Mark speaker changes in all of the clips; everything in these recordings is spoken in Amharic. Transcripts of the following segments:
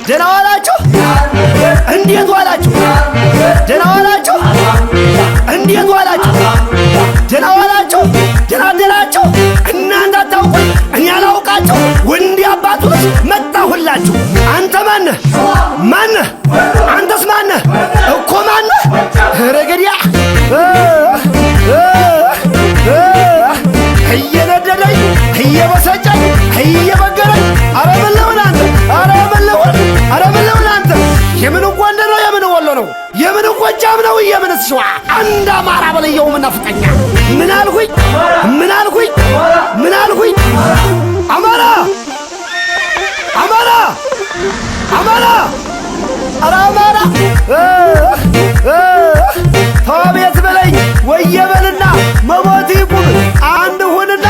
Speaker 1: ደህና ዋላችሁ? እንዴት ዋላችሁ? ደህና ዋላችሁ? እንዴት ዋላችሁ? ደህና ዋላችሁ? ደህና አደራችሁ? እናንተ አታውቁኝ፣ እኔ አላውቃችሁ። ወንድ አባቱ ልጅ መጣሁላችሁ። አንተ ማነህ? ማነህ? አንተስ ማነህ? እኮ ማነህ? ረገዲያ እየነደደኝ እየበሰጨኝ እየበገረኝ አረ በለውን አንተ አረ በለውን አረ በለውን አንተ የምን ጎንደር ነው የምን ወሎ ነው የምን ጎጃም ነው የምን ሸዋ አንድ አማራ በለየው ምናፍቀኛ ምን አልኩኝ ምን አልኩኝ ምን አልኩኝ አማራ አማራ አማራ አረ አማራ ታቤት በለኝ ወየበልና መሞት ይቁም አንድ ሁንና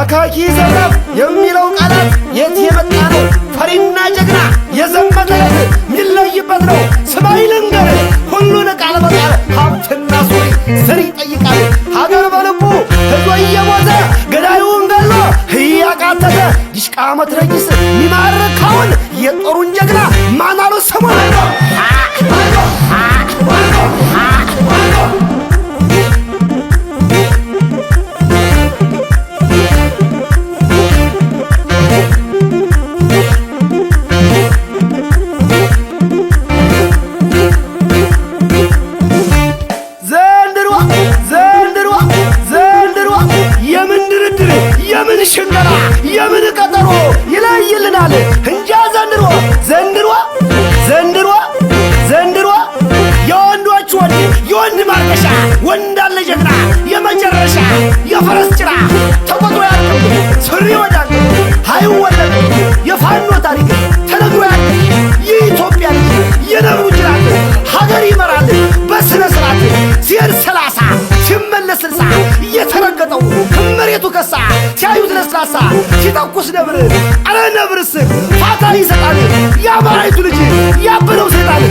Speaker 1: አካኪ ዘራፍ የሚለው ቃላት የት የመጣ ነው? ፈሪና ጀግና የዘመተለት ሚለይበት ነው። ስማይ ልንገር ሁሉን ቃል በቃል ሀብትና ሱሪ ስር ይጠይቃል። ሀገር በልቡ ህዝቦ እየሞተ ገዳዩን ገሎ እያቃተተ ዲሽቃ መትረጊስ ሚማርከውን የጦሩን ጀግና ማናሉ ሰሞን የምን ሽንገራ የምን ቀጠሮ ይለይልናል እንጃ ዘንድሮ ዘንድሮ ዘንድሮ ዘንድሮ የወንዶች ወንድ የወንድ ማርከሻ ወንድ አለ ጀግና የመጨረሻ የፈረስ ጭራ ተቆጥሮ ያለው ስሪ ወዳል አይወለድ የፋኖ ታሪክ ተነግሮ ያለ የኢትዮጵያ የነብሩ ጅራት ሀገር ይመራል በስነ ስርዓት ሲር 30 ሲመለስ 60 እየተረገጠው መሬቱ ከሳ ሲያዩት ለስላሳ ሲተኩስ ነብር አረ ነብርስ ፋታ ይሰጣል ያማራይቱ ልጅ ያበለው ሰይጣን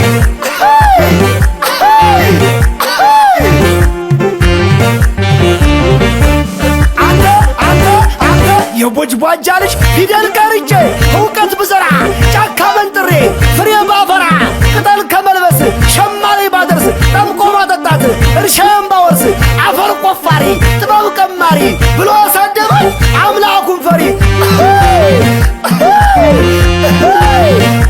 Speaker 1: አንተ የቦጅቧጃ ልጅ ፊደል ቀርጬ እውቀት ብዘራ ጫካ መንጥሬ ፍሬ ባፈራ ቅጠል ከመልበስ ሸማ ላይ ባደርስ ጠምቆ ማጠጣት እርሻን ባወርስ አፈር ቆፋሪ ጥበብ ቀማሪ ብሎ አሳደበኝ አምላኩን ፈሪ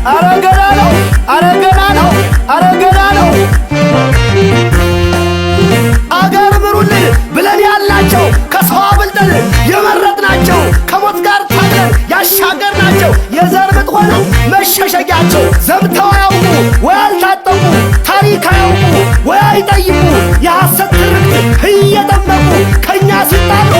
Speaker 1: አረ ገና ነው አረ ገና ነው አረ ገና ነው አገር ምሩልን ብለን ያላቸው ከሰው አብልጠን የመረጥናቸው ከሞት ጋር ታግለን ያሻገርናቸው የዘር ምጥ ሆነ መሸሸጊያቸው ዘምተው አያውቁ ወይ አልታጠቁ ታሪክ አያውቁ ወይ አይጠይቁ የሐሰት ትርክት እየጠመቁ ከእኛ ሲጣሉ